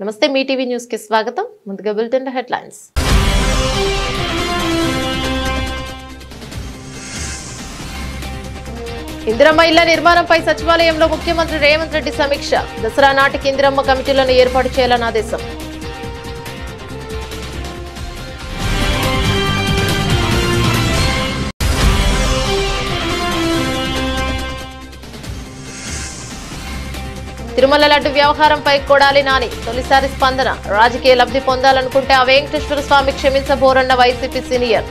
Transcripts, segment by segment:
నమస్తే మీ TV news కి స్వాగతం. ముందుగా బులెటిన్ హెడ్లైన్స్. ఇందిరమ్మ ఇళ్ల నిర్మాణంపై సచివాలయంలో ముఖ్యమంత్రి రేవంత్ రెడ్డి సమీక్ష. దసరా నాటికి ఇందిరమ్మ కమిటీలను ఏర్పాటు చేయాలని ఆదేశం. తిరుమల లడ్డు వ్యవహారంపై కొడాలి నాని తొలిసారి స్పందన. రాజకీయ లబ్ధి పొందాలనుకుంటే ఆ వెంకటేశ్వర స్వామి క్షమించబోరన్న వైసీపీ సీనియర్.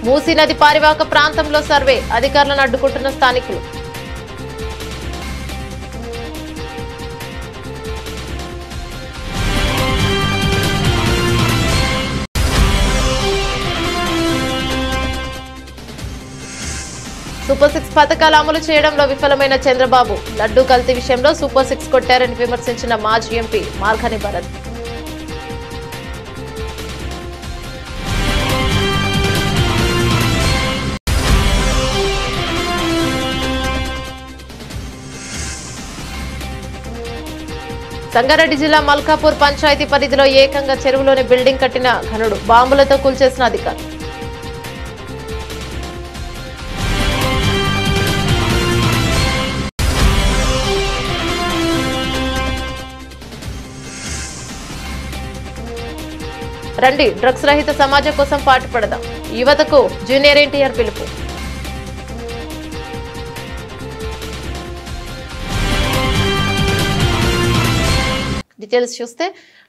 మూసీ నది పారివాహక ప్రాంతంలో సర్వే అధికారులను అడ్డుకుంటున్న స్థానికులు. సూపర్ 6 పథకాలు అమలు చేయడంలో విఫలమైన చంద్రబాబు. లడ్డూ కల్తీ విషయంలో సూపర్ 6 కొట్టారని విమర్శించిన మాజీ ఎంపీ మార్గాని భరత్. సంగారెడ్డి జిల్లా మల్కాపూర్ పంచాయతీ పరిధిలో ఏకంగా చెరువులోని బిల్డింగ్ కట్టిన ఘనుడు. బాంబులతో కూల్చేసిన అధికారులు. రండి డ్రగ్స్ రహిత సమాజం కోసం పాటుపడదాం. యువతకు జూనియర్ ఎన్టీఆర్ పిలుపు. డీటెయిల్స్ చూస్తే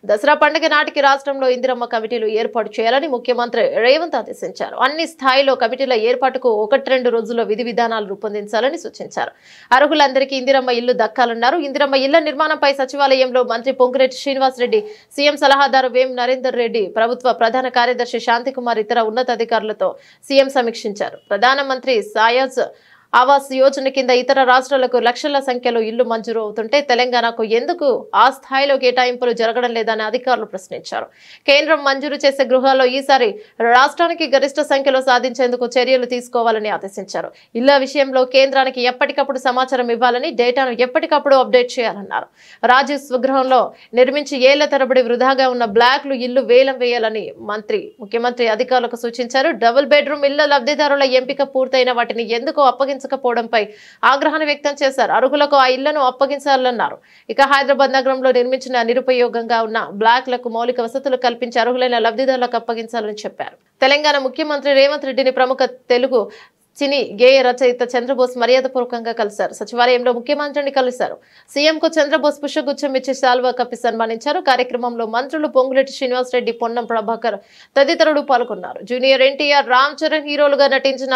దసరా పండుగ నాటికి రాష్ట్రంలో ఇందిరమ్మ కమిటీలు ఏర్పాటు చేయాలని ముఖ్యమంత్రి రేవంత్ ఆదేశించారు. అన్ని స్థాయిలో కమిటీల ఏర్పాటుకు 1-2 రోజుల్లో విధి విధానాలు రూపొందించాలని సూచించారు. అర్హులందరికీ ఇందిరమ్మ ఇల్లు దక్కాలన్నారు. ఇందిరమ్మ ఇళ్ల నిర్మాణంపై సచివాలయంలో మంత్రి పొంగులేటి శ్రీనివాసరెడ్డి, సీఎం సలహాదారు వేం నరేందర్ రెడ్డి, ప్రభుత్వ ప్రధాన కార్యదర్శి శాంతికుమార్ ఇతర ఉన్నతాధికారులతో సీఎం సమీక్షించారు. ప్రధానమంత్రి సాయాజ్ ఆవాస్ యోజన కింద ఇతర రాష్ట్రాలకు లక్షల సంఖ్యలో ఇళ్లు మంజూరు అవుతుంటే తెలంగాణకు ఎందుకు ఆ స్థాయిలో కేటాయింపులు జరగడం లేదని అధికారులు ప్రశ్నించారు. కేంద్రం మంజూరు చేసే గృహాల్లో ఈసారి రాష్ట్రానికి గరిష్ట సంఖ్యలో సాధించేందుకు చర్యలు తీసుకోవాలని ఆదేశించారు. ఇళ్ల విషయంలో కేంద్రానికి ఎప్పటికప్పుడు సమాచారం ఇవ్వాలని, డేటాను ఎప్పటికప్పుడు అప్డేట్ చేయాలన్నారు. రాజీవ్ స్వగృహంలో నిర్మించి ఏళ్ల తరబడి వృధాగా ఉన్న బ్లాక్లు ఇళ్లు వేలం వేయాలని ముఖ్యమంత్రి అధికారులకు సూచించారు. డబుల్ బెడ్రూమ్ ఇళ్ల లబ్ధిదారుల ఎంపిక పూర్తయిన వాటిని ఎందుకు అప్పగించకపోవడంపై ఆగ్రహాన్ని వ్యక్తం చేశారు. అర్హులకు ఆ ఇళ్లను అప్పగించాలన్నారు. ఇక హైదరాబాద్ నగరంలో నిర్మించిన నిరుపయోగంగా ఉన్న బ్లాక్లకు మౌలిక వసతులు కల్పించి అర్హులైన లబ్ధిదారులకు అప్పగించాలని చెప్పారు. తెలంగాణ ముఖ్యమంత్రి రేవంత్ రెడ్డిని ప్రముఖ తెలుగు సినీ గేయ రచయిత చంద్రబోస్ మర్యాదపూర్వకంగా కలిశారు. సచివాలయంలో ముఖ్యమంత్రిని కలిశారు. సీఎంకు చంద్రబోస్ పుష్పగుచ్చం ఇచ్చి శాల్వా కప్పి సన్మానించారు. కార్యక్రమంలో మంత్రులు పొంగులేటి శ్రీనివాసరెడ్డి, పొన్నం ప్రభాకర్ తదితరులు పాల్గొన్నారు. జూనియర్ ఎన్టీఆర్, రామ్ చరణ్ హీరోలుగా నటించిన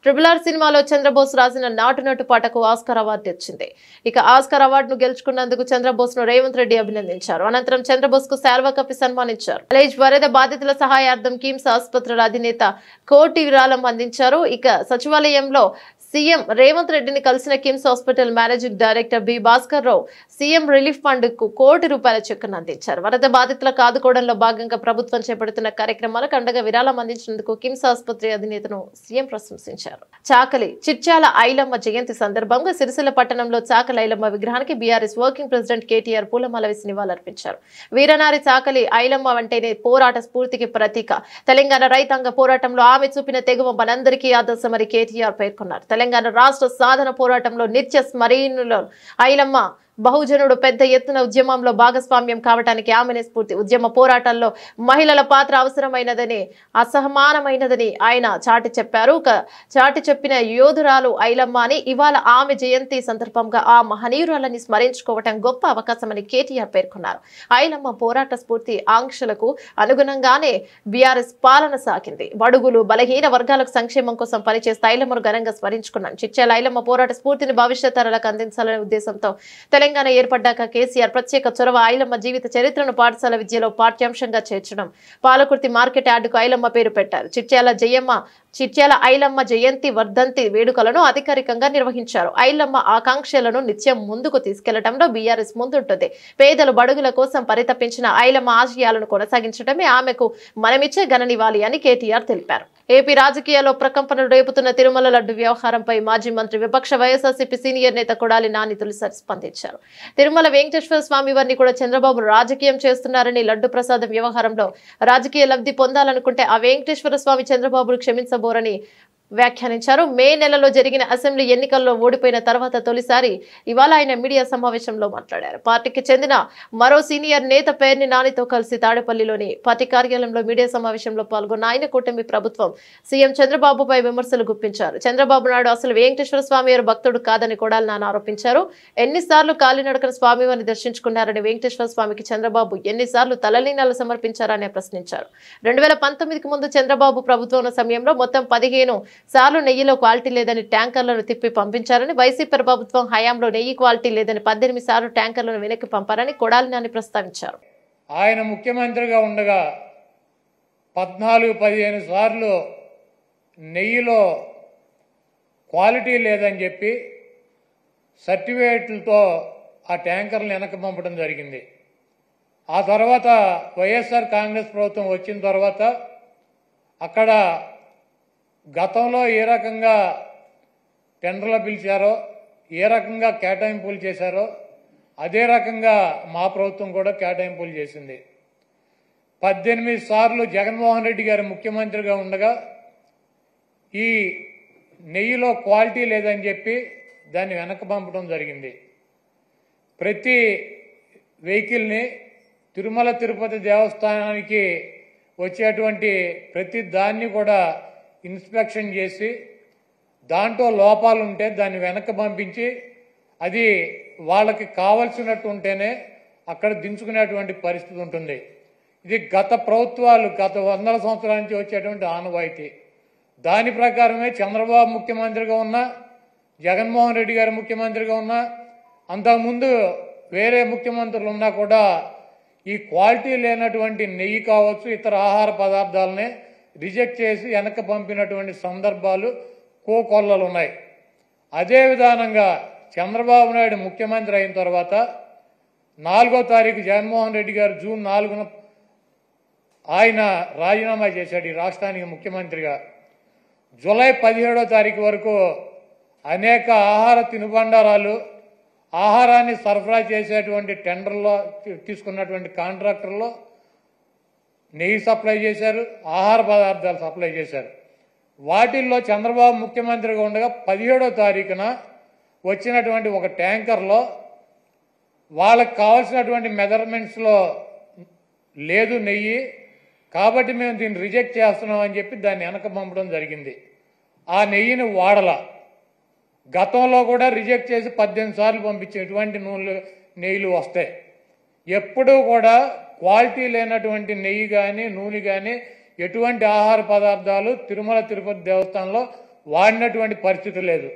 RRR సినిమాలో చంద్రబోస్ రాసిన నాటు నటు పాటకు ఆస్కార్ అవార్డు వచ్చింది. ఇక ఆస్కార్ అవార్డును గెలుచుకున్నందుకు చంద్రబోస్ ను రేవంత్ రెడ్డి అభినందించారు. అనంతరం చంద్రబోస్ కు శాల్వా కప్పి సన్మానించారు. అలైజ్ వరద బాధితుల సహాయార్థం కిమ్స్ ఆసుపత్రుల అధినేత కోటి విరాళం అందించారు. ఇక సచివాలయంలో సీఎం రేవంత్ రెడ్డిని కలిసిన KIMS hospital managing director B Bhaskar Rao CM relief fund కు ₹1 కోటి చెక్కును అందించారు. వరద బాధితులకు ఆదుకోవడంలో భాగంగా ప్రభుత్వం చేపడుతున్న కార్యక్రమాలకు అండగా విరాళం అందించినందుకు కిమ్స్ ఆసుపత్రి అధినేతను సీఎం ప్రశంసించారు. చాకలి చిట్యాల ఐలమ్మ జయంతి సందర్భంగా సిరిసిల్ల పట్టణంలో చాకలి ఐలమ్మ విగ్రహానికి బీఆర్ఎస్ వర్కింగ్ ప్రెసిడెంట్ కేటీఆర్ పూలమాల వేసి నివాళులర్పించారు. వీరనారి చాకలి ఐలమ్మ అంటేనే పోరాట స్ఫూర్తికి ప్రతీక. తెలంగాణ రైతాంగ పోరాటంలో ఆమె చూపిన తెగువ మనందరికీ ఆదర్శమని కేటీఆర్ పేర్కొన్నారు. తెలంగాణ రాష్ట్ర సాధన పోరాటంలో నిత్య స్మరణీయులు ఐలమ్మ. బహుజనుడు పెద్ద ఎత్తున ఉద్యమంలో భాగస్వామ్యం కావడానికి ఆమెనే స్ఫూర్తి. ఉద్యమ పోరాటాల్లో మహిళల పాత్ర అవసరమైనదని, అసహమానమైనదని ఆయన చాటి చెప్పిన యోధురాలు ఐలమ్మ అని ఇవాళ ఆమె జయంతి సందర్భంగా ఆ మహనీయురాలని స్మరించుకోవటం గొప్ప అవకాశమని కేటీఆర్ పేర్కొన్నారు. ఐలమ్మ పోరాట స్ఫూర్తి ఆంక్షలకు అనుగుణంగానే బీఆర్ఎస్ పాలన సాగింది. బడుగులు బలహీన వర్గాలకు సంక్షేమం కోసం పనిచేస్తే ఐలమ్మను ఘనంగా స్మరించుకున్నాను. చిట్యాల ఐలమ్మ పోరాట స్ఫూర్తిని భవిష్యత్ తరాలకు అందించాలనే ఉద్దేశంతో తెలంగాణ ఏర్పడ్డాక కేసీఆర్ ప్రత్యేక చొరవ ఐలమ్మ జీవిత చరిత్రను పాఠశాల విద్యలో పాఠ్యాంశంగా చేర్చడం, పాలకుర్తి మార్కెట్ యార్డుకు ఐలమ్మ పేరు పెట్టారు. చిట్యాల జయమ్మ చిట్యాల ఐలమ్మ జయంతి వర్ధంతి వేడుకలను అధికారికంగా నిర్వహించారు. ఐలమ్మ ఆకాంక్షలను నిత్యం ముందుకు తీసుకెళ్లడంలో బీఆర్ఎస్ ముందుంటుంది. పేదలు బడుగుల కోసం పరితపించిన ఐలమ్మ ఆశయాలను కొనసాగించడమే ఆమెకు మనమిచ్చే ఘననివ్వాలి అని కేటీఆర్ తెలిపారు. ఏపీ రాజకీయాల్లో ప్రకంపనలు రేపుతున్న తిరుమల లడ్డు వ్యవహారంపై మాజీ మంత్రి విపక్ష వైఎస్ఆర్సీపీ సీనియర్ నేత కొడాలి నాని తొలిసారి స్పందించారు. తిరుమల వెంకటేశ్వర స్వామి వారిని కూడా చంద్రబాబు రాజకీయం చేస్తున్నారని, లడ్డు ప్రసాదం వ్యవహారంలో రాజకీయ లబ్ధి పొందాలనుకుంటే ఆ వెంకటేశ్వర స్వామి చంద్రబాబును క్షమించబోరని వ్యాఖ్యానించారు. మే నెలలో జరిగిన అసెంబ్లీ ఎన్నికల్లో ఓడిపోయిన తర్వాత తొలిసారి ఇవాళ ఆయన మీడియా సమావేశంలో మాట్లాడారు. పార్టీకి చెందిన మరో సీనియర్ నేత పేర్ని నానితో కలిసి తాడేపల్లిలోని పార్టీ కార్యాలయంలో మీడియా సమావేశంలో పాల్గొన్న ఆయన కూటమి ప్రభుత్వం సీఎం చంద్రబాబుపై విమర్శలు గుప్పించారు. చంద్రబాబు నాయుడు అసలు వెంకటేశ్వర స్వామి వారి భక్తుడు కాదని కొడాలి నాని ఆరోపించారు. ఎన్నిసార్లు కాలినడకన స్వామివారిని దర్శించుకున్నారని, వెంకటేశ్వర స్వామికి చంద్రబాబు ఎన్నిసార్లు తలలీనాలు సమర్పించారని ప్రశ్నించారు. 2019కి ముందు చంద్రబాబు ప్రభుత్వం ఉన్న సమయంలో మొత్తం 15 సార్లు నెయ్యిలో క్వాలిటీ లేదని ట్యాంకర్లను తిప్పి పంపించారని, వైసీపీ ప్రభుత్వం హయాంలో నెయ్యి క్వాలిటీ లేదని 18 సార్లు ట్యాంకర్లను వెనక్కి పంపారని కొడాలి నాని ప్రస్తావించారు. ఆయన ముఖ్యమంత్రిగా ఉండగా 14-15 సార్లు నెయ్యిలో క్వాలిటీ లేదని చెప్పి సర్టిఫికేట్లతో ఆ ట్యాంకర్లను వెనక్కి పంపడం జరిగింది. ఆ తర్వాత వైఎస్ఆర్ కాంగ్రెస్ ప్రభుత్వం వచ్చిన తర్వాత అక్కడ గతంలో ఏ రకంగా టెండర్లు పిలిచారో, ఏ రకంగా కేటాయింపులు చేశారో అదే రకంగా మా ప్రభుత్వం కూడా కేటాయింపులు చేసింది. 18 సార్లు జగన్మోహన్ రెడ్డి గారు ముఖ్యమంత్రిగా ఉండగా ఈ నెయ్యిలో క్వాలిటీ లేదని చెప్పి దాన్ని వెనక్కి పంపడం జరిగింది. ప్రతి వెహికల్ని తిరుమల తిరుపతి దేవస్థానానికి వచ్చేటువంటి ప్రతి దాన్ని కూడా ఇన్స్పెక్షన్ చేసి దాంట్లో లోపాలు ఉంటే దాన్ని వెనక్కి పంపించి అది వాళ్ళకి కావలసినట్టు ఉంటేనే అక్కడ దించుకునేటువంటి పరిస్థితి ఉంటుంది. ఇది గత ప్రభుత్వాలు గత 100 సంవత్సరాల నుంచి వచ్చేటువంటి ఆనవాయితీ. దాని ప్రకారమే చంద్రబాబు ముఖ్యమంత్రిగా ఉన్నా, జగన్మోహన్ రెడ్డి గారు ముఖ్యమంత్రిగా ఉన్నా, అంతకుముందు వేరే ముఖ్యమంత్రులు ఉన్నా కూడా ఈ క్వాలిటీ లేనటువంటి నెయ్యి కావచ్చు, ఇతర ఆహార పదార్థాలనే రిజెక్ట్ చేసి వెనక్కి పంపినటువంటి సందర్భాలు కోకొల్లలు ఉన్నాయి. అదే విధానంగా చంద్రబాబు నాయుడు ముఖ్యమంత్రి అయిన తర్వాత 4వ తారీఖు జగన్మోహన్ రెడ్డి గారు జూన్ 4న ఆయన రాజీనామా చేశాడు ఈ రాష్ట్రానికి ముఖ్యమంత్రిగా. జూలై 17వ తారీఖు వరకు అనేక ఆహార తినుబండారాలు, ఆహారాన్ని సరఫరా చేసేటువంటి టెండర్లో తీసుకున్నటువంటి కాంట్రాక్టర్లో నెయ్యి సప్లై చేశారు, ఆహార పదార్థాలు సప్లై చేశారు. వాటిల్లో చంద్రబాబు ముఖ్యమంత్రిగా ఉండగా 17వ తారీఖున వచ్చినటువంటి ఒక ట్యాంకర్లో వాళ్ళకి కావాల్సినటువంటి మెజర్మెంట్స్లో లేదు నెయ్యి, కాబట్టి మేము దీన్ని రిజెక్ట్ చేస్తున్నాం అని చెప్పి దాన్ని వెనక పంపడం జరిగింది. ఆ నెయ్యిని వాడల గతంలో కూడా రిజెక్ట్ చేసి 18 సార్లు పంపించే ఎటువంటి నెయ్యిలు వస్తాయి. ఎప్పుడూ కూడా క్వాలిటీ లేనటువంటి నెయ్యి కానీ నూనె కానీ ఎటువంటి ఆహార పదార్థాలు తిరుమల తిరుపతి దేవస్థానంలో వాడినటువంటి పరిస్థితి లేదు.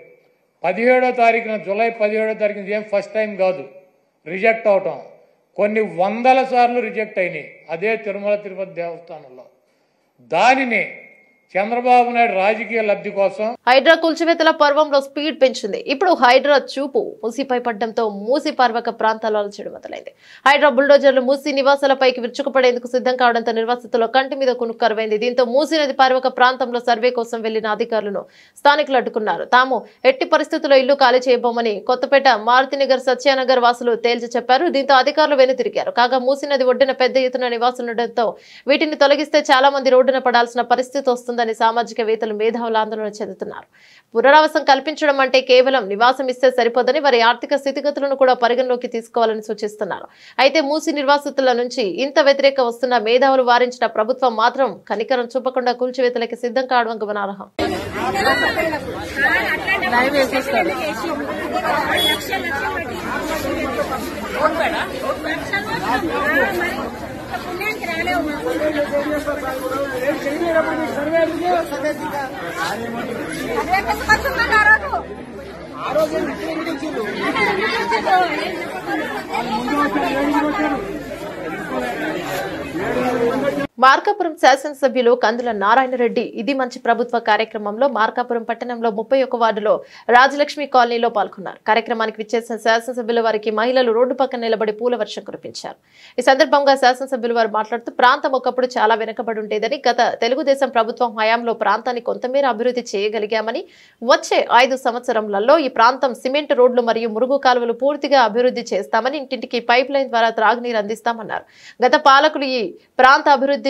17వ తారీఖున జూలై 17వ తారీఖున ఏం ఫస్ట్ టైం కాదు రిజెక్ట్ అవటం, కొన్ని 100 సార్లు రిజెక్ట్ అయినాయి అదే తిరుమల తిరుపతి దేవస్థానంలో. దానిని చంద్రబాబు నాయుడు రాజకీయ లబ్ధి కోసం హైడ్రా కూల్చివేతల పర్వంలో స్పీడ్ పెంచింది. ఇప్పుడు హైడ్రా చూపు మూసిపై పడ్డంతో మూసి పర్వక ప్రాంతాల్లో అలచడి మొదలైంది. హైడ్రా బుల్డోజర్లు మూసి నివాసాలపైకి విరుచుకుపడేందుకు సిద్ధం కావడంతో నిర్వాసితుల కంటి మీద కునుక్కరువైంది. దీంతో మూసి నది పర్వక ప్రాంతంలో సర్వే కోసం వెళ్లిన అధికారులను స్థానికులు అడ్డుకున్నారు. తాము ఎట్టి పరిస్థితుల్లో ఇల్లు ఖాళీ చేయబోమని కొత్తపేట, మారుతినగర్, సత్యానగర్ వాసులు తేల్చి చెప్పారు. దీంతో అధికారులు వెనుతిరిగారు. కాగా మూసి నది ఒడ్డున పెద్ద ఎత్తున నివాసులుండటంతో వీటిని తొలగిస్తే చాలా మంది రోడ్డున పడాల్సిన పరిస్థితి వస్తుంది. సామాజికవేత్తలు మేధావులు ఆందోళన చెందుతున్నారు. పునరావాసం కల్పించడం అంటే కేవలం నివాసం ఇస్తే సరిపోదని, వారి ఆర్థిక స్థితిగతులను కూడా పరిగణలోకి తీసుకోవాలని సూచిస్తున్నారు. అయితే మూసి నిర్వాసితుల నుంచి ఇంత వ్యతిరేక వస్తున్న మేధావులు వారించిన ప్రభుత్వం మాత్రం కనికరం చూపకుండా కూల్చివేతలకి సిద్ధం కావడం గమనార్హం. మార్కాపురం శాసనసభ్యులు కందుల నారాయణరెడ్డి ఇది మంచి ప్రభుత్వ కార్యక్రమంలో మార్కాపురం పట్టణంలో 31 వార్డులో రాజలక్ష్మి కాలనీలో పాల్గొన్నారు. కార్యక్రమానికి విచ్చేసిన శాసనసభ్యుల వారికి మహిళలు రోడ్డు పక్కన నిలబడి పూల వర్షం కురిపించారు. ఈ సందర్భంగా శాసనసభ్యుల వారు మాట్లాడుతూ ప్రాంతం ఒకప్పుడు చాలా వెనుకబడి ఉండేదని, గత తెలుగుదేశం ప్రభుత్వం హయాంలో ప్రాంతాన్ని కొంతమేర అభివృద్ధి చేయగలిగామని, వచ్చే 5 సంవత్సరాలలో ఈ ప్రాంతం సిమెంట్ రోడ్లు మరియు మురుగు కాలువలు పూర్తిగా అభివృద్ధి చేస్తామని, ఇంటింటికి పైప్ లైన్ ద్వారా త్రాగునీరు అందిస్తామన్నారు. గత పాలకులు ఈ ప్రాంత అభివృద్ధి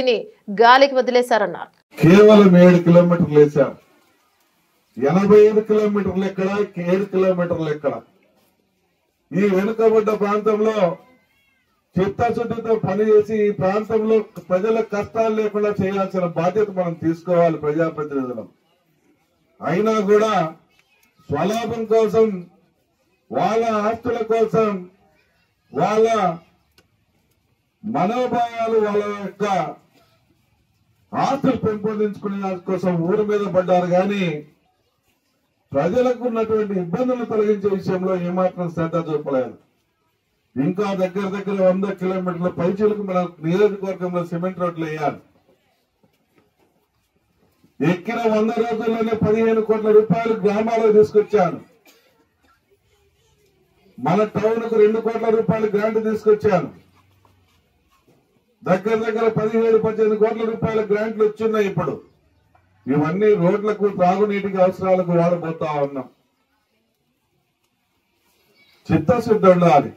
గాలికి వదిలేశారన్నారు. కేవలం 7 కిలోమీటర్లు వేశారు. 85 కిలోమీటర్లు ఎక్కడ, 7 కిలోమీటర్లు ఎక్కడ? ఈ వెనుకబడ్డ ప్రాంతంలో చిత్తశుద్ధితో పనిచేసి ఈ ప్రాంతంలో ప్రజల కష్టాలు లేకుండా చేయాల్సిన బాధ్యత మనం తీసుకోవాలి ప్రజాప్రతినిధులం. అయినా కూడా స్వలాభం కోసం, వాళ్ళ ఆస్తుల కోసం, వాళ్ళ మనోభావాలు, వాళ్ళ యొక్క ఆస్తులు పెంపొందించుకునే దానికోసం ఊరి మీద పడ్డారు. కానీ ప్రజలకు ఉన్నటువంటి ఇబ్బందులు తొలగించే విషయంలో ఏమాత్రం శ్రద్ధ చూపలేదు. ఇంకా దగ్గర 100 కిలోమీటర్ల పైచీలకు మన నియోజకవర్గంలో సిమెంట్ రోడ్లు వేయాలి. ఎక్కిన 100 రోజుల్లోనే 15 కోట్ల రూపాయలు గ్రామాలకు తీసుకొచ్చాను. మన టౌన్ కు 2 కోట్ల రూపాయలు గ్రాంట్ తీసుకొచ్చాను. దగ్గర 17-18 కోట్ల రూపాయల గ్రాంట్లు వచ్చున్నాయి. ఇప్పుడు ఇవన్నీ రోడ్లకు, త్రాగునీటికి అవసరాలకు వాడబోతా ఉన్నాం. చిత్తశుద్ధి ఉండాలి.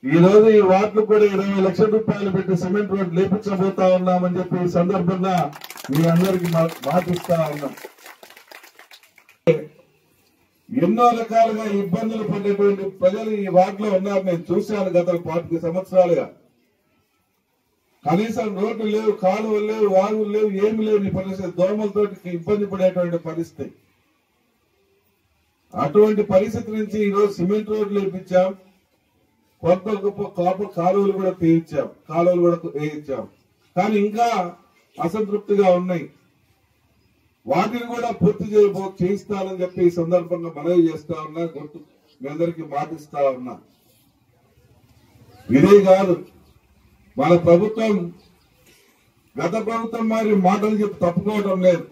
ఈ రోజు ఈ వార్డులు కూడా 20 లక్షల రూపాయలు పెట్టి సిమెంట్ రోడ్ లేపించబోతా ఉన్నామని చెప్పి ఈ సందర్భంగా మీ అందరికి మాటిస్తా ఉన్నాం. ఎన్నో రకాలుగా ఇబ్బందులు పడేటువంటి ప్రజలు ఈ వార్డులో ఉన్నారు. నేను చూశాను గత 40 సంవత్సరాలుగా. కనీసం రోడ్లు లేవు, కాలువలు లేవు, వాగులు లేవు, ఏమి లేవు. ఈ పరిస్థితి దోమలతో ఇబ్బంది పడేటువంటి పరిస్థితి. అటువంటి పరిస్థితి నుంచి ఈరోజు సిమెంట్ రోడ్లు వేయించాం. కొత్త గొప్ప కాలువలు కూడా తీయించాం, కాలువలు కూడా వేయించాం. కానీ ఇంకా అసంతృప్తిగా ఉన్నాయి. వాటిని కూడా పూర్తి చేయిస్తానని చెప్పి ఈ సందర్భంగా మనవి చేస్తా ఉన్నా, గుర్తు మీ అందరికీ మాటిస్తా ఉన్నా. ఇదే కాదు, మన ప్రభుత్వం గత ప్రభుత్వం మరి మాటలు చెప్పి తప్పుకోవడం లేదు.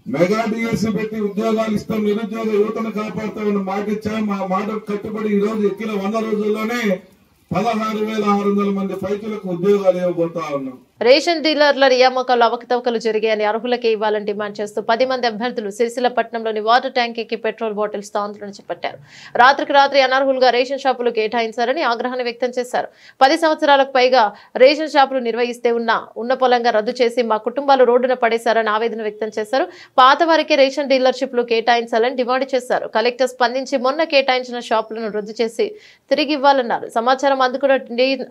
మెగా డిఎస్సీ పెట్టి ఉద్యోగాలు ఇస్తాం, నిరుద్యోగ యువతను కాపాడుతామని మాట ఇచ్చాం. ఆ మాటకు కట్టుబడి ఈ రోజు ఎక్కిన 100 రోజుల్లోనే 16,600 మంది రైతులకు ఉద్యోగాలు ఇవ్వబోతా ఉన్నాం. రేషన్ డీలర్ల నియామకాలు అవకతవకలు జరిగాయని అర్హులకే ఇవ్వాలని డిమాండ్ చేస్తూ 10 మంది అభ్యర్థులు సిరిసిల్ల పట్టణంలోని వాటర్ ట్యాంక్ ఎక్కి పెట్రోల్ బాటిల్స్ తో ఆందోళన చేపట్టారు. రాత్రికి రాత్రి అనర్హులుగా రేషన్ షాపులు కేటాయించారని ఆగ్రహాన్ని వ్యక్తం చేశారు. 10 సంవత్సరాలకు పైగా రేషన్ షాపులు నిర్వహిస్తే ఉన్న పొలంగా రద్దు చేసి మా కుటుంబాలు రోడ్డున పడేశారని ఆవేదన వ్యక్తం చేశారు. పాత వారికి రేషన్ డీలర్షిప్లు కేటాయించాలని డిమాండ్ చేశారు. కలెక్టర్ స్పందించి మొన్న కేటాయించిన షాపులను రద్దు చేసి తిరిగి ఇవ్వాలన్నారు. సమాచారం అందుకున్న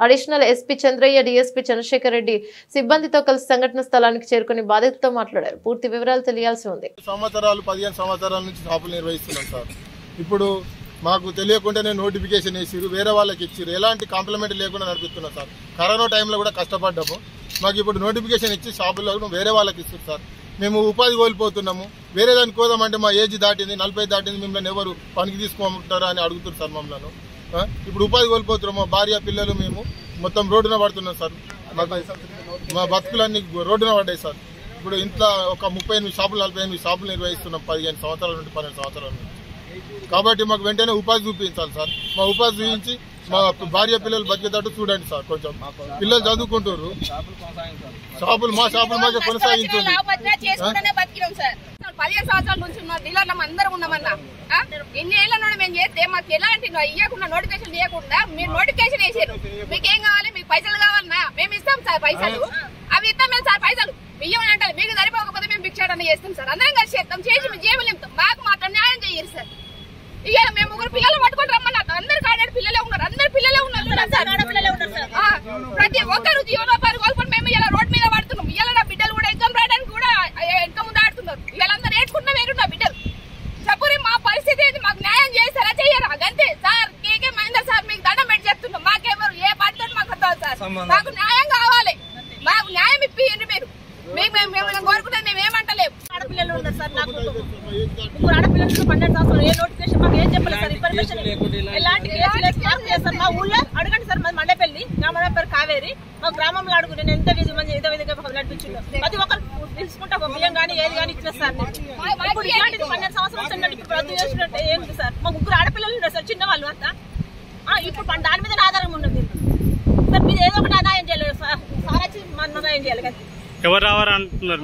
additional SP Chandraiah, DSP Chandrashekar Reddy సిబ్బందితో కలిసి సంఘటన స్థలానికి చేరుకుని బాధితులతో మాట్లాడారు. పూర్తి వివరాలు తెలియాల్సి ఉంది. 15 సంవత్సరాల నుంచి షాపులు నిర్వహిస్తున్నాం సార్. ఇప్పుడు మాకు తెలియకుండానే నోటిఫికేషన్ వేసిరు, వేరే వాళ్ళకి ఇచ్చిరు. ఎలాంటి కాంప్లిమెంట్ లేకుండా నడిపిస్తున్నాం సార్. కరోనా టైంలో కూడా కష్టపడ్డాము. మాకు ఇప్పుడు నోటిఫికేషన్ ఇచ్చి షాపుల్లో వేరే వాళ్ళకి ఇస్తారు సార్. మేము ఉపాధి కోల్పోతున్నాము. వేరే దానికి కోదామంటే మా ఏజ్ దాటింది, 40 దాటింది, మిమ్మల్ని ఎవరు పనికి తీసుకోమంటారా అని అడుగుతారు సార్ మమ్మల్ని. ఇప్పుడు ఉపాధి కోల్పోతున్నాం. మా భార్య, పిల్లలు, మేము మొత్తం రోడ్డున పడుతున్నాం సార్. మా బతుకులన్నీ రోడ్డున పడ్డాయి సార్. ఇప్పుడు ఇంట్లో ఒక 38 షాపులు, 48 షాపులు నిర్వహిస్తున్నాం 15 సంవత్సరాల నుండి, 12 సంవత్సరాల నుండి. కాబట్టి మాకు వెంటనే ఉపాధి చూపించాలి సార్. మా ఉపాధి చూపించి మా భార్య, పిల్లలు బతికేటట్టు చూడండి సార్. కొంచెం పిల్లలు చదువుకుంటారు. షాపులు మా కొనసాగించండి. 15 సంవత్సరాల నుంచి ఉన్న డీలర్లు అందరం ఉన్నామన్నా. ఎన్ని ఏళ్ళ నుండి మేము చేస్తే మాకు ఎలాంటి ఇవ్వకుండా నోటిఫికేషన్ ఇవ్వకుండా మీరు నోటిఫికేషన్ వేసారు. మీకేం కావాలి? మీకు పైసలు కావాలన్నా మేము ఇస్తాం సార్. పైసలు అవి ఇస్తాం మేము సార్. పైసలు ఇవ్వమని అంటారు. మీకు సరిపోకపోతే మేము భిక్షాటన చేస్తాం సార్. అందరం కలిసి చేస్తాం. చేసి మేము జేబులు నింపుతాం. మాకు మాత్రం న్యాయం చేయాలి సార్. ఇవాళ మేము 3 పిల్లలు పట్టుకొని రమ్మన్నారు. అందరు కాడాడు పిల్లలే ఉన్నారు. అందరు పిల్లలే ఉన్నారు. ప్రతి ఒక్కరు జీవనోపాధి కోల్పోయి మేము ఇలా రోడ్ మీద పడుతున్నాం. ఇవాళ నా బిడ్డలు కూడా ఎగ్జామ్ రాయడానికి కూడా ఎంత ముందు ఆడుతున్నారు. ఇవాళ అందరూ నేర్చుకున్నా వేరున్నా బిడ్డలు. చెప్పురి మా పరిస్థితి ఏంటి? మాకు న్యాయం చేస్తారా చెయ్యరా? అంతే సార్. కేకే మహేందర్ సార్ మీకు దండం పెట్టి చెప్తున్నాం. మాకెవరు ఏ పార్టీ మాకు వద్దాం సార్. మాకు న్యాయం కావాలి. మాకు న్యాయం ఇప్పియండి మీరు. మేము కోరుకుంటే మేము ఏమంటలేము. ఆడపిల్లలు ఉన్నారు సార్. నాకు 3 ఆడపిల్లలు 12 సంవత్సరాలు. ఏ నోటిఫికేషన్ మాకు ఏం చెప్పలేదు సార్. ఇన్ఫర్మేషన్ ఎలాంటి కేసు లేదు సార్. మా ఊళ్ళో అడగండి సార్. మండపల్లి నెరవేరి మా గ్రామంలో అడుగు నేను ఎంత విధంగా నడిపించిందో ప్రతి ఒక్కరు తెలుసుకుంటా బియ్యం కానీ ఏది కానీ ఇచ్చేస్తారు. ఇప్పుడు ఇలాంటిది 12 సంవత్సరాలు ఇప్పుడు రద్దు చేసినట్టే ఏంటి సార్? మా 3 ఆడపిల్లలు ఉన్నారు సార్, చిన్నవాళ్ళు అంతా. ఇప్పుడు దాని మీద ఆధారం ఉన్నది సార్. మీరు ఏదో ఒకటి అన్యాయం చేయలేదు సార్. సార్ వచ్చి మన అన్యాయం చేయాలి కదా. ఎవరు రావాలంటున్నారు?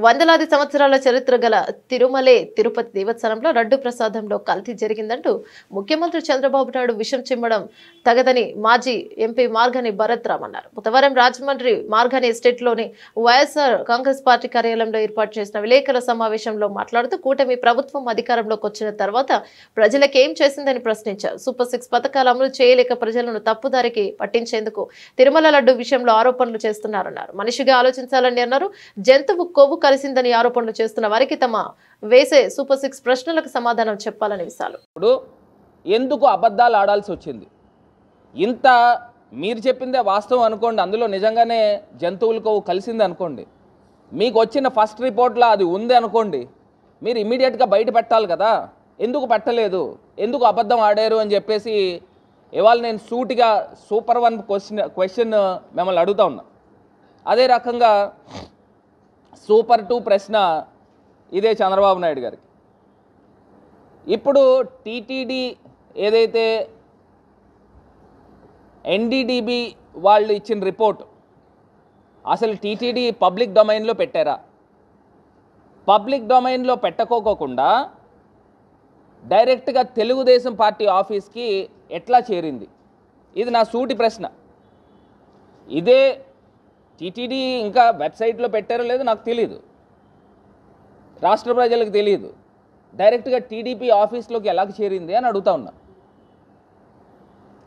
వందలాది సంవత్సరాల చరిత్ర గల తిరుమలే తిరుపతి దేవస్థానంలో లడ్డు ప్రసాదంలో కల్తీ జరిగిందంటూ ముఖ్యమంత్రి చంద్రబాబు నాయుడు విషం చిమ్మడం తగదని మాజీ ఎంపీ మార్గాని భరత్ రామ్ అన్నారు. బుధవారం రాజమండ్రి మార్గాని ఎస్టేట్లోని వైఎస్ఆర్ కాంగ్రెస్ పార్టీ కార్యాలయంలో ఏర్పాటు చేసిన విలేకరుల సమావేశంలో మాట్లాడుతూ కూటమి ప్రభుత్వం అధికారంలోకి వచ్చిన తర్వాత ప్రజలకు ఏం చేసిందని ప్రశ్నించారు. సూపర్ 6 పథకాలు అమలు చేయలేక ప్రజలను తప్పుదారికి పట్టించేందుకు తిరుమల లడ్డు విషయంలో ఆరోపణలు చేస్తున్నారన్నారు. మనిషిగా ఆలోచించాలని అన్నారు. జంతువు కొవ్వు కలిసిందని ఆరోపణలు చేస్తున్న వారికి తమ వేసే సూపర్ 6 ప్రశ్నలకు సమాధానం చెప్పాలని విశాలు. ఇప్పుడు ఎందుకు అబద్ధాలు ఆడాల్సి వచ్చింది? ఇంత మీరు చెప్పిందే వాస్తవం అనుకోండి, అందులో నిజంగానే జంతువుల కొవ్వు కలిసింది అనుకోండి, మీకు వచ్చిన ఫస్ట్ రిపోర్ట్లో అది ఉంది అనుకోండి, మీరు ఇమీడియట్గా బయట పెట్టాలి కదా. ఎందుకు పెట్టలేదు, ఎందుకు అబద్ధం ఆడారు అని చెప్పేసి ఇవాళ నేను సూటిగా సూపర్ 1 క్వశ్చన్ మిమ్మల్ని అడుగుతా ఉన్నా. అదే రకంగా సూపర్ 2 ప్రశ్న ఇదే చంద్రబాబు నాయుడు గారికి. ఇప్పుడు టీటీడీ ఏదైతే ఎన్డీడీబీ వాళ్ళు ఇచ్చిన రిపోర్ట్ అసలు టీటీడీ పబ్లిక్ డొమైన్లో పెట్టారా? పబ్లిక్ డొమైన్లో పెట్టకోకుండా డైరెక్ట్గా తెలుగుదేశం పార్టీ ఆఫీస్కి ఎట్లా చేరింది? ఇది నా సూటి ప్రశ్న. ఇదే టీటీడీ ఇంకా వెబ్సైట్లో పెట్టారో లేదో నాకు తెలియదు, రాష్ట్ర ప్రజలకు తెలియదు. డైరెక్ట్గా టీడీపీ ఆఫీస్లోకి ఎలా చేరింది అని అడుగుతా ఉన్నా.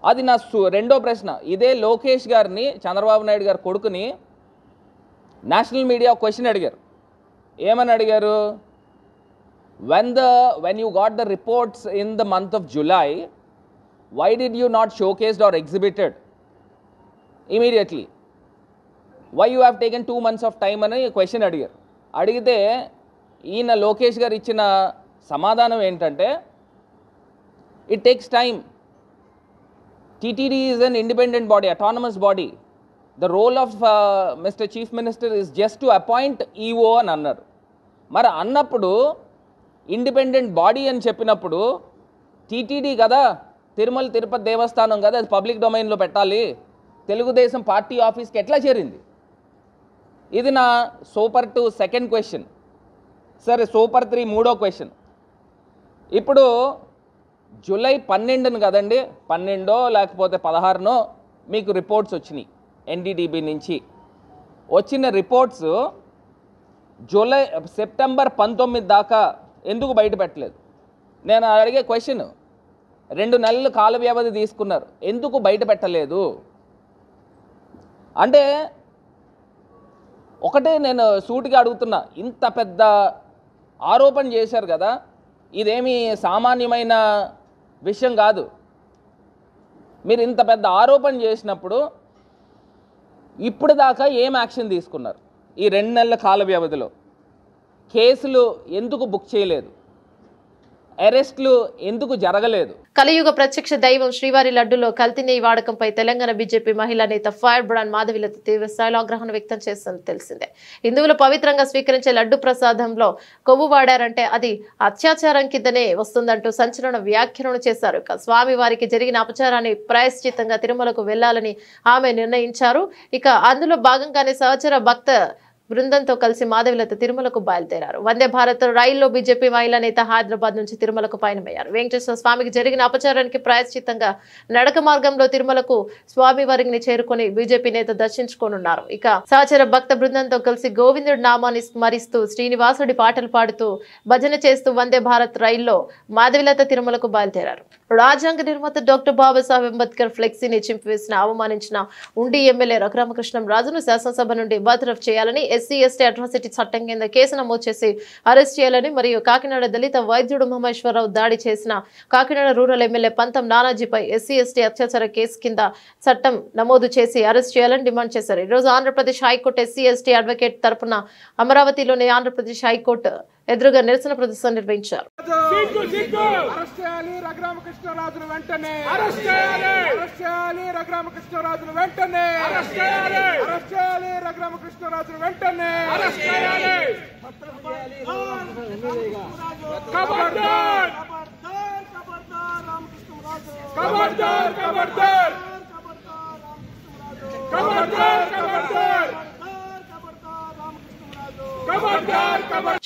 అది నా రెండో ప్రశ్న. ఇదే లోకేష్ గారిని, చంద్రబాబు నాయుడు గారి కొడుకుని నేషనల్ మీడియా క్వశ్చన్ అడిగారు. ఏమని అడిగారు? when you got the reports in the month of July, why did you not showcased or exhibited immediately? Why you have taken 2 months of time అని క్వశ్చన్ అడిగారు. అడిగితే ఈయన లోకేష్ గారు ఇచ్చిన సమాధానం ఏంటంటే, it takes time. TTD is an independent body, autonomous body. The role of mister chief minister is just to appoint EO అని అన్నారు. మరి అన్నప్పుడు ఇండిపెండెంట్ బాడీ అని చెప్పినప్పుడు టీటీడీ కదా, తిరుమల తిరుపతి దేవస్థానం కదా, అది పబ్లిక్ డొమైన్లో పెట్టాలి. తెలుగుదేశం పార్టీ ఆఫీస్కి ఎట్లా చేరింది? ఇది నా సూపర్ 2 సెకండ్ క్వశ్చన్. సరే, సూపర్ 3 మూడో క్వశ్చన్. ఇప్పుడు జూలై 12 కదండి, 12 లేకపోతే 16 మీకు రిపోర్ట్స్ వచ్చినాయి ఎన్డీడీబీ నుంచి. వచ్చిన రిపోర్ట్స్ సెప్టెంబర్ 19 దాకా ఎందుకు బయట పెట్టలేదు? నేను అడిగే క్వశ్చన్. 2 నెలలు కాల వ్యవధి తీసుకున్నారు, ఎందుకు బయట పెట్టలేదు? అంటే ఒకటే నేను సూటిగా అడుగుతున్నా, ఇంత పెద్ద ఆరోపణ చేశారు కదా, ఇదేమీ సామాన్యమైన విషయం కాదు. మీరు ఇంత పెద్ద ఆరోపణ చేసినప్పుడు ఇప్పుడు దాకా ఏం యాక్షన్ తీసుకున్నారు? ఈ 2 నెలల కాల వ్యవధిలో కేసులు ఎందుకు బుక్ చేయలేదు? అరెస్టులు ఎందుకు జరగలేదు? కలియుగ ప్రత్యక్ష దైవం శ్రీవారి లడ్డులో కల్తీ నెయ్యి వాడకంపై తెలంగాణ బీజేపీ మహిళా నేత ఫైర్ బ్రాండ్ మాధవిలత తీవ్ర స్థాయిలో ఆగ్రహం వ్యక్తం చేస్తున్నది తెలిసిందే. హిందువులు పవిత్రంగా స్వీకరించే లడ్డు ప్రసాదంలో కొవ్వు వాడారంటే అది అత్యాచారం కిందనే వస్తుందంటూ సంచలన వ్యాఖ్యలను చేశారు. ఇక స్వామి వారికి జరిగిన అపచారాన్ని ప్రాయశ్చిత్తంగా తిరుమలకు వెళ్లాలని ఆమె నిర్ణయించారు. ఇక అందులో భాగంగానే సహచర భక్త బృందంతో కలిసి మాధవిలత తిరుమలకు బయలుదేరారు. వందే భారత్ రైల్లో బీజేపీ మహిళా నేత హైదరాబాద్ నుంచి తిరుమలకు పయనమయ్యారు. వెంకటేశ్వర స్వామికి జరిగిన అపచారానికి ప్రాయశ్చిత్తంగా నడక మార్గంలో తిరుమలకు స్వామి వారిని చేరుకుని బీజేపీ నేత దర్శించుకోనున్నారు. ఇక సహచర భక్త బృందంతో కలిసి గోవిందుడి నామాన్ని స్మరిస్తూ శ్రీనివాసుడి పాటలు పాడుతూ భజన చేస్తూ వందే భారత్ రైల్లో మాధవిలత తిరుమలకు బయలుదేరారు. రాజ్యాంగ నిర్మాత డాక్టర్ బాబాసాహెబ్ అంబేద్కర్ ఫ్లెక్సీని చింపివేసిన అవమానించిన ఉండి ఎమ్మెల్యే రఘురామకృష్ణం రాజును శాసనసభ నుండి బర్తరఫ్ చేయాలని, ఎస్సీ ఎస్టీ అట్రాసిటీ చట్టం కింద కేసు నమోదు చేసి అరెస్ట్ చేయాలని, మరియు కాకినాడ దళిత వైద్యుడు మహేశ్వరరావు దాడి చేసిన కాకినాడ రూరల్ ఎమ్మెల్యే పంతం నానాజీపై ఎస్సీ ఎస్టీ అత్యాచార కేసు కింద చట్టం నమోదు చేసి అరెస్ట్ చేయాలని డిమాండ్ చేశారు. ఈరోజు Andhra Pradesh high court SC ST advocate తరపున అమరావతిలోని ఆంధ్రప్రదేశ్ హైకోర్టు ఎదురుగా నిరసన ప్రదర్శన నిర్వహించారు.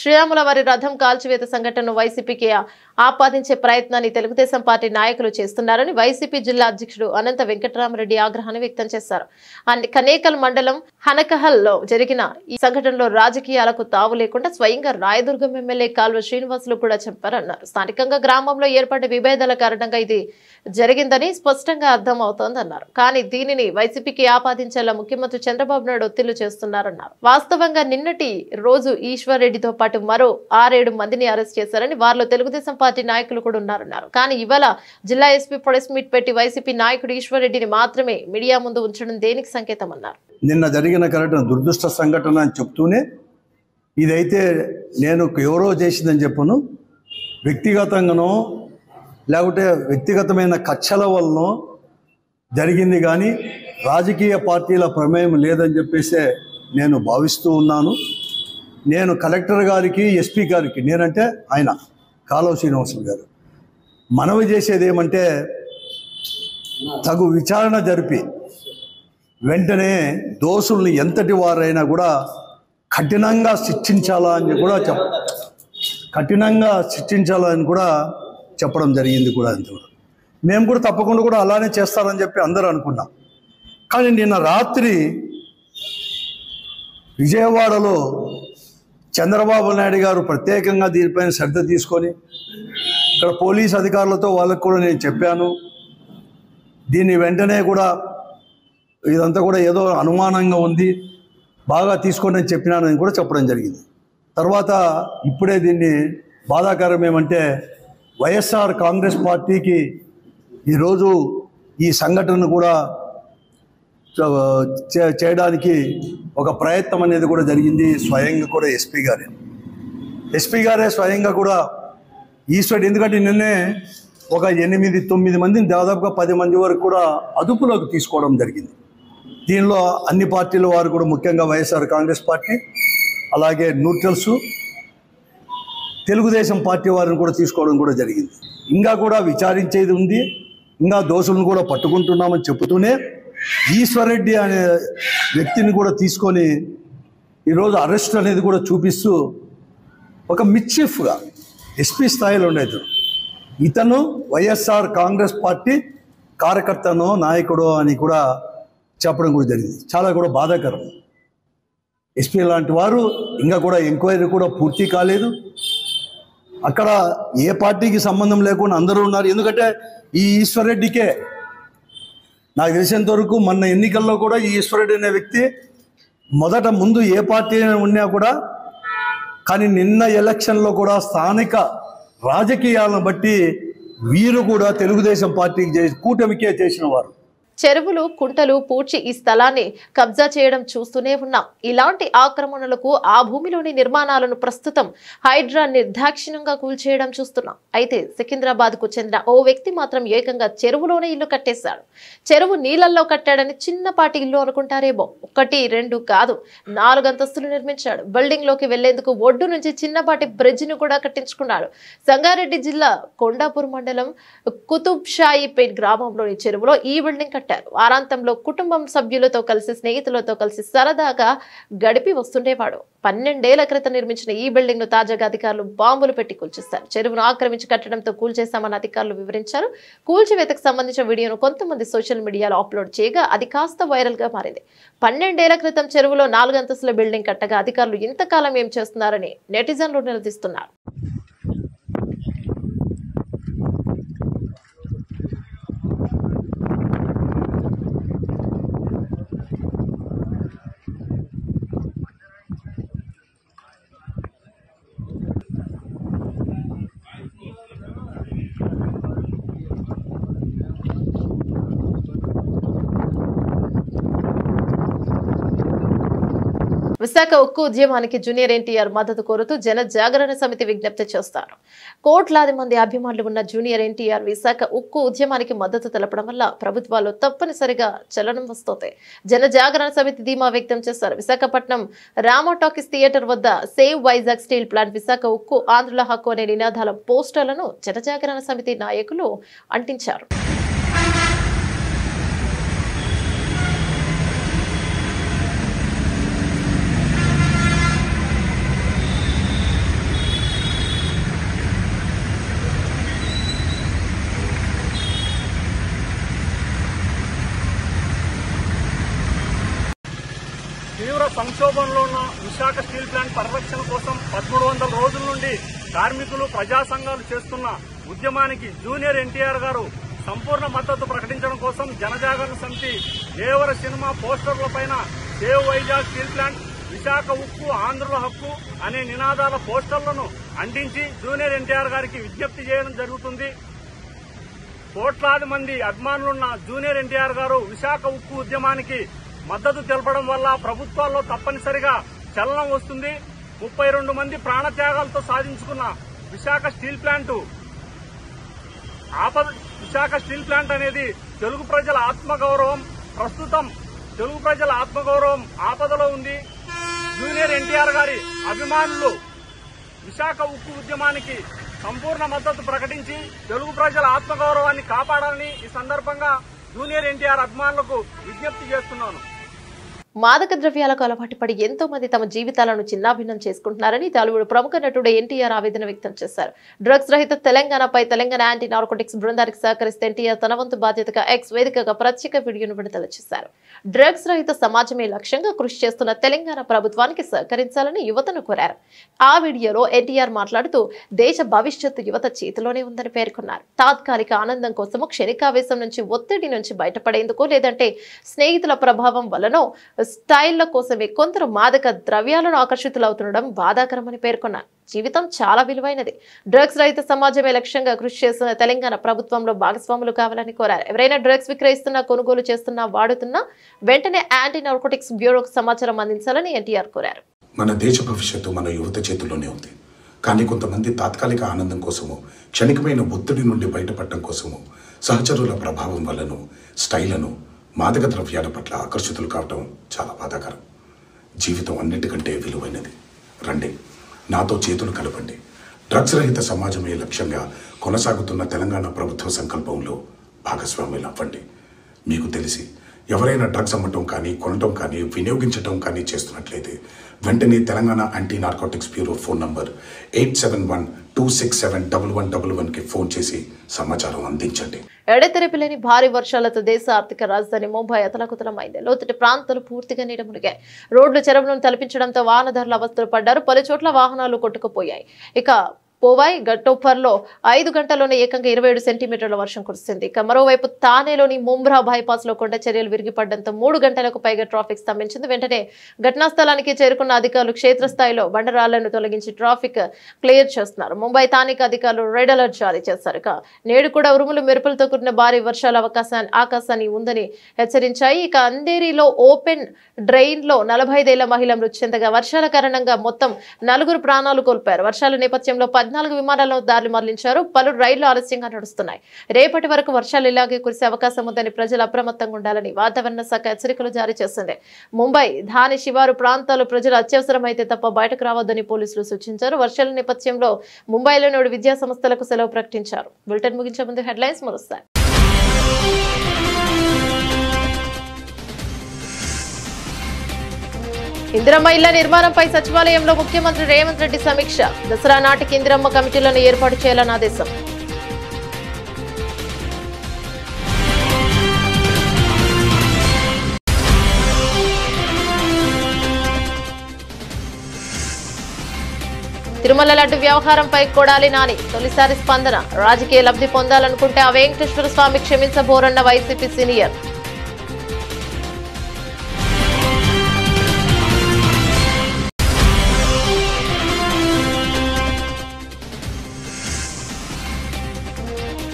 శ్రీరాముల వారి రథం కాల్చివేత సంఘటనను వైసీపీకి ఆపాదించే ప్రయత్నాన్ని తెలుగుదేశం పార్టీ నాయకులు చేస్తున్నారని వైసీపీ జిల్లా అధ్యక్షుడు అనంత వెంకటరామరెడ్డి ఆగ్రహాన్ని వ్యక్తం చేశారు. కనేకల్ మండలం హనకహల్లో జరిగిన ఈ సంఘటనలో రాజకీయాలకు తావు లేకుండా స్వయంగా రాయదుర్గం ఎమ్మెల్యే కాల్వ శ్రీనివాసులు కూడా చెప్పారన్నారు. స్థానికంగా గ్రామంలో ఏర్పడిన విభేదాల కారణంగా ఇది జరిగిందని స్పష్టంగా అర్థం అవుతోందన్నారు. కానీ దీనిని వైసీపీకి ఆపాదించేలా ముఖ్యమంత్రి చంద్రబాబు నాయుడు ఒత్తిళ్లు చేస్తున్నారన్నారు. వాస్తవంగా నిన్నటి రోజు ఈశ్వర్ రెడ్డితో పాటు మరో 6-7 మందిని అరెస్ట్ చేశారని, వారిలో తెలుగుదేశం పార్టీ నాయకులు కూడా ఉన్నారన్నారు. కానీ ఇవాళ జిల్లా ఎస్పీ ప్రెస్ మీట్ పెట్టి వైసీపీ నాయకుడు ఈశ్వర్ రెడ్డిని మాత్రమే మీడియా ముందు ఉంచడం దేనికి సంకేతం అన్నారు. నిన్న జరిగిన ఘటన దురదృష్ట సంఘటన అని చెప్తూనే ఇదైతే నేను ఎవరో చేసిందని చెప్పను, వ్యక్తిగతంగానో లేకుంటే వ్యక్తిగతమైన కక్షల వలన జరిగింది, కానీ రాజకీయ పార్టీల ప్రమేయం లేదని చెప్పేసే నేను భావిస్తూ ఉన్నాను. నేను కలెక్టర్ గారికి, ఎస్పీ గారికి, నేనంటే ఆయన కాలువ శ్రీనివాసులు గారు, మనవి చేసేది ఏమంటే తగు విచారణ జరిపి వెంటనే దోషుల్ని ఎంతటి వారైనా కూడా కఠినంగా శిక్షించాలని కూడా చెప్పడం జరిగింది కూడా. మేము కూడా తప్పకుండా కూడా అలానే చేస్తారని చెప్పి అందరూ అనుకున్నాం. కానీ నిన్న రాత్రి విజయవాడలో చంద్రబాబు నాయుడు గారు ప్రత్యేకంగా దీనిపైన శ్రద్ధ తీసుకొని ఇక్కడ పోలీస్ అధికారులతో వాళ్ళకు కూడా నేను చెప్పాను, దీన్ని వెంటనే కూడా ఇదంతా కూడా ఏదో అనుమానంగా ఉంది, బాగా తీసుకోండి అని చెప్పినానని కూడా చెప్పడం జరిగింది. తర్వాత ఇప్పుడే దీన్ని బాధాకరం ఏమంటే వైఎస్ఆర్ కాంగ్రెస్ పార్టీకి ఈరోజు ఈ సంఘటన కూడా చేయడానికి ఒక ప్రయత్నం అనేది కూడా జరిగింది. స్వయంగా కూడా ఎస్పీ గారే స్వయంగా కూడా ఈశ్వరుడు, ఎందుకంటే నిన్నే ఒక 8-9 మందిని దాదాపుగా 10 మంది వరకు కూడా అదుపులోకి తీసుకోవడం జరిగింది. దీనిలో అన్ని పార్టీల వారు కూడా, ముఖ్యంగా వైఎస్ఆర్ కాంగ్రెస్ పార్టీ, అలాగే న్యూట్రల్స్, తెలుగుదేశం పార్టీ వారిని కూడా తీసుకోవడం కూడా జరిగింది. ఇంకా కూడా విచారించేది ఉంది, ఇంకా దోషులను కూడా పట్టుకుంటున్నామని చెబుతూనే ఈశ్వర్ రెడ్డి అనే వ్యక్తిని కూడా తీసుకొని ఈరోజు అరెస్ట్ అనేది కూడా చూపిస్తూ ఒక మిస్చీఫ్గా ఎస్పీ స్థాయిలో ఉండేది ఇతను వైఎస్ఆర్ కాంగ్రెస్ పార్టీ కార్యకర్తనో నాయకుడో అని కూడా చెప్పడం కూడా జరిగింది. చాలా కూడా బాధాకరం. ఎస్పీ లాంటి వారు ఇంకా కూడా ఎంక్వైరీ కూడా పూర్తి కాలేదు. అక్కడ ఏ పార్టీకి సంబంధం లేకుండా అందరూ ఉన్నారు. ఎందుకంటే ఈ ఈశ్వర్ రెడ్డికే నాకు తెలిసినంత వరకు మొన్న ఎన్నికల్లో కూడా ఈ ఈశ్వర్ రెడ్డి అనే వ్యక్తి మొదట ముందు ఏ పార్టీ ఉన్నా కూడా, కానీ నిన్న ఎలక్షన్లో కూడా స్థానిక రాజకీయాలను బట్టి వీరు కూడా తెలుగుదేశం పార్టీకి కూటమికే చేసిన వారు. చెరువులు, కుంటలు పూడ్చి ఈ స్థలాన్ని కబ్జా చేయడం చూస్తూనే ఉన్నాం. ఇలాంటి ఆక్రమణలకు ఆ భూమిలోని నిర్మాణాలను ప్రస్తుతం హైడ్రా నిర్దాక్షిణ్యంగా కూల్చేయడం చూస్తున్నాం. అయితే సికింద్రాబాద్ కు చెందిన ఓ వ్యక్తి మాత్రం ఏకంగా చెరువులోనే ఇల్లు కట్టేశాడు. చెరువు నీళ్లలో కట్టాడని చిన్నపాటి ఇల్లు అనుకుంటారేమో, 1, 2 కాదు 4 అంతస్తులు నిర్మించాడు. బిల్డింగ్ లోకి వెళ్లేందుకు ఒడ్డు నుంచి చిన్నపాటి బ్రిడ్జ్ ను కూడా కట్టించుకున్నాడు. సంగారెడ్డి జిల్లా కొండాపూర్ మండలం కుతుబ్ షాయిపేట్ గ్రామంలోని చెరువులో ఈ బిల్డింగ్ వారాంతంలో కుటుంబం సభ్యులతో కలిసి, స్నేహితులతో కలిసి సరదాగా గడిపి వస్తుండేవాడు. 12 ఏళ్ల క్రితం నిర్మించిన ఈ బిల్డింగ్ ను తాజాగా అధికారులు బాంబులు పెట్టి కూల్చేశారు. చెరువును ఆక్రమించి కట్టడంతో కూల్చేశామని అధికారులు వివరించారు. కూల్చివేతకు సంబంధించిన వీడియోను కొంతమంది సోషల్ మీడియాలో అప్లోడ్ చేయగా అది కాస్త వైరల్ గా మారింది. 12 ఏళ్ల క్రితం చెరువులో 4 అంతస్తుల బిల్డింగ్ కట్టగా అధికారులు ఇంతకాలం ఏం చేస్తున్నారని నెటిజన్లు నిలదీస్తున్నారు. విశాఖ ఉక్కు ఉద్యమానికి జూనియర్ ఎన్టీఆర్ మద్దతు కోరుతూ జన జాగరణ సమితి విజ్ఞప్తి చేస్తారు. కోట్లాది మంది అభిమానులు ఉన్న జూనియర్ ఎన్టీఆర్ విశాఖ ఉక్కు ఉద్యమానికి మద్దతు తెలపడం వల్ల ప్రభుత్వాలు తప్పనిసరిగా చలనం వస్తోంది. జన జాగరణ సమితి ధీమా వ్యక్తం చేశారు. విశాఖపట్నం రామా టాకీస్ థియేటర్ వద్ద save Vizag steel plant, Visakha ఉక్కు ఆంధ్రుల హక్కు అనే నినాదాల పోస్టర్లను జన జాగరణ సమితి నాయకులు అంటించారు. తీవ్ర సంక్షోభంలో ఉన్న విశాఖ స్టీల్ ప్లాంట్ పరిరక్షణ కోసం 1300 రోజుల నుండి కార్మికులు ప్రజా సంఘాలు చేస్తున్న ఉద్యమానికి జూనియర్ ఎన్టీఆర్ గారు సంపూర్ణ మద్దతు ప్రకటించడం కోసం జనజాగరణ సమితి దేవర సినిమా పోస్టర్ల పైన save Vizag steel plant, Visakha ఉక్కు ఆంధ్రుల హక్కు అనే నినాదాల పోస్టర్లను అంటించి జూనియర్ ఎన్టీఆర్ గారికి విజ్ఞప్తి చేయడం జరుగుతుంది. కోట్లాది మంది అభిమానులున్న జూనియర్ ఎన్టీఆర్ గారు విశాఖ ఉక్కు ఉద్యమానికి మద్దతు తెలపడం వల్ల ప్రభుత్వాల్లో తప్పనిసరిగా చలనం వస్తుంది. 32 మంది ప్రాణత్యాగాలతో సాధించుకున్న విశాఖ స్టీల్ ప్లాంట్ అనేది తెలుగు ప్రజల ఆత్మగౌరవం. ప్రస్తుతం తెలుగు ప్రజల ఆత్మగౌరవం ఆపదలో ఉంది. జూనియర్ ఎన్టీఆర్ గారి అభిమానులు విశాఖ ఉక్కు ఉద్యమానికి సంపూర్ణ మద్దతు ప్రకటించి తెలుగు ప్రజల ఆత్మగౌరవాన్ని కాపాడాలని ఈ సందర్భంగా జూనియర్ ఎన్టీఆర్ అభిమానులకు విజ్ఞప్తి చేస్తున్నాను. మాదక ద్రవ్యాలకు అలవాటు పడి ఎంతో మంది తమ జీవితాలను చిన్నాభిన్నం చేసుకుంటున్నారని టాలీవుడ్ ప్రముఖ నటుడు ఎన్టీఆర్ ఆవేదన వ్యక్తం చేశారు. డ్రగ్స్ రహిత తెలంగాణపై తెలంగాణ యాంటీ నార్కోటిక్స్ బృందానికి సహకరిస్తే ఎన్టీఆర్ తన వంతు బాధ్యతగా ఎక్స్ వేదికగా ప్రత్యేక వీడియోను విడుదల చేశారు. డ్రగ్స్ రహిత సమాజమే లక్ష్యంగా కృషి చేస్తున్న తెలంగాణ ప్రభుత్వానికి సహకరించాలని యువతను కోరారు. ఆ వీడియోలో ఎన్టీఆర్ మాట్లాడుతూ దేశ భవిష్యత్తు యువత చేతిలోనే ఉందని పేర్కొన్నారు. తాత్కాలిక ఆనందం కోసమో క్షణికావేశం నుంచి ఒత్తిడి నుంచి బయటపడేందుకు లేదంటే స్నేహితుల ప్రభావం వలనో స్టైళ్ల కోసమే కొందరు మాదక ద్రవ్యాలను ఆకర్షితులవుతుండడం బాధాకరమని పేర్కొన్నారు. జీవితం చాలా విలువైనది. డ్రగ్స్ రహిత సమాజమే లక్ష్యంగా కృషి చేస్తున్న తెలంగాణ ప్రభుత్వంలో భాగస్వాములు కావాలని కోరారు. ఎవరైనా డ్రగ్స్ విక్రయిస్తున్నా, కొనుగోలు చేస్తున్నా, వాడుతున్నా వెంటనే యాంటీ నార్కోటిక్స్ బ్యూరోకు సమాచారం అందించాలని ఎన్టీఆర్ కోరారు. మన దేశ భవిష్యత్తు మన యువత చేతుల్లోనే ఉంది. కానీ కొంతమంది తాత్కాలిక ఆనందం కోసము, క్షణికమైన ఒత్తిడి నుండి బయటపడటం కోసము, సహచరుల ప్రభావం వల్లను, స్టైలను, మాదక ద్రవ్యాల పట్ల ఆకర్షితులు కావటం చాలా బాధాకరం. జీవితం అన్నిటికంటే విలువైనది. రండి, నాతో చేతులు కలపండి. డ్రగ్స్ రహిత సమాజమే లక్ష్యంగా కొనసాగుతున్న తెలంగాణ ప్రభుత్వ సంకల్పంలో భాగస్వాములు అవ్వండి. మీకు తెలిసి ఎవరైనా డ్రగ్స్ అమ్మటం కానీ, కొనటం కానీ, వినియోగించటం కానీ చేస్తున్నట్లయితే వెంటనే Telangana anti narcotics bureau phone number 8712671111కి ఫోన్ చేసి సమాచారం అందించండి. ఎడతెరిపిలేని భారీ వర్షాలతో దేశ ఆర్థిక రాజధాని ముంబై అతలాకుతలమైంది. లోతటి ప్రాంతాలు పూర్తిగా నీట మునిగాయి. రోడ్లు చెరువులను తలపించడంతో వాహనదారులు అవస్థలు పడ్డారు. పలు చోట్ల వాహనాలు కొట్టుకుపోయాయి. ఇక పోవాయ్ గట్టోపర్లో 5 గంటల్లోనే ఏకంగా 27 సెంటీమీటర్ల వర్షం కురిసింది. ఇక మరోవైపు తానేలోని ముంబ్రా బైపాస్ లో కొండ చర్యలు విరిగిపడడంతో 3 గంటలకు పైగా ట్రాఫిక్ స్తంభించింది. వెంటనే ఘటనా స్థలానికి చేరుకున్న అధికారులు క్షేత్రస్థాయిలో బండరాళ్లను తొలగించి ట్రాఫిక్ క్లియర్ చేస్తున్నారు. ముంబై స్థానిక అధికారులు రెడ్ అలర్ట్ జారీ చేశారు. ఇక నేడు కూడా ఉరుములు మెరుపులతో కూడిన భారీ వర్షాల ఆకాశాన్ని ఉందని హెచ్చరించాయి. ఇక అంధేరిలో ఓపెన్ డ్రైన్ లో 45 ఏళ్ల మహిళ మృతి చెందగా వర్షాల కారణంగా మొత్తం 4 ప్రాణాలు కోల్పోయారు. వర్షాల నేపథ్యంలో 14 విమానాలను దారి మళ్లించారు. పలు రైళ్లు ఆలస్యంగా నడుస్తున్నాయి. రేపటి వరకు వర్షాలు ఇలాగే కురిసే అవకాశం ఉందని ప్రజలు అప్రమత్తంగా ఉండాలని వాతావరణ శాఖ హెచ్చరికలు జారీ చేసింది. ముంబై ధాని శివారు ప్రాంతాలు ప్రజలు అత్యవసరమైతే తప్ప బయటకు రావద్దని పోలీసులు సూచించారు. వర్షాల నేపథ్యంలో ముంబైలో నేడు విద్యా సంస్థలకు సెలవు ప్రకటించారు. బులెటిన్ ముగించే ముందు హెడ్లైన్స్ మరోసారి. ఇందిరమ్మ ఇళ్ల నిర్మాణంపై సచివాలయంలో ముఖ్యమంత్రి రేవంత్ రెడ్డి సమీక్ష. దసరా నాటికి ఇందిరమ్మ కమిటీలను ఏర్పాటు చేయాలని ఆదేశం. తిరుమల లడ్డు వ్యవహారంపై కొడాలి నాని తొలిసారి స్పందన. రాజకీయ లబ్ధి పొందాలనుకుంటే ఆ వెంకటేశ్వర స్వామి క్షమించబోరన్న వైసీపీ సీనియర్.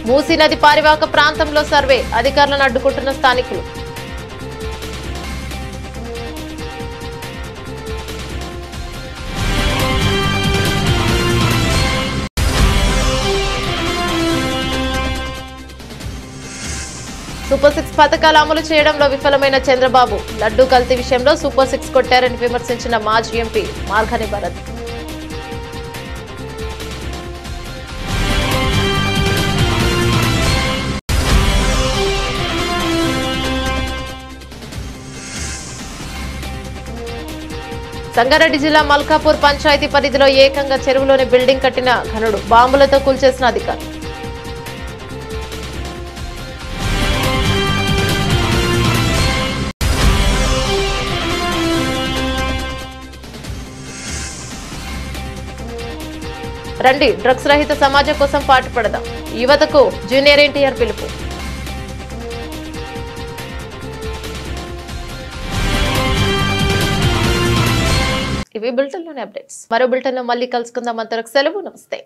మూసీ నది పారివాహక ప్రాంతంలో సర్వే అధికారులను అడ్డుకుంటున్న స్థానికులు. సూపర్ 6 పథకాలు అమలు చేయడంలో విఫలమైన చంద్రబాబు లడ్డూ కల్తీ విషయంలో సూపర్ 6 కొట్టారని విమర్శించిన మాజీ ఎంపీ మార్గని భరత్. సంగారెడ్డి జిల్లా మల్కాపూర్ పంచాయతీ పరిధిలో ఏకంగా చెరువులోని బిల్డింగ్ కట్టిన ఘనుడు బాంబులతో కూల్చేసిన అధికారులు. రండి డ్రగ్స్ రహిత సమాజం కోసం పాటుపడదాం, యువతకు జూనియర్ ఎన్టీఆర్ పిలుపు. ఇవి బులెటిన్లోని అప్డేట్స్. మరో బులెటిన్లో మళ్ళీ కలుసుకుందాం. అంతవరకు సెలవు, నమస్తే.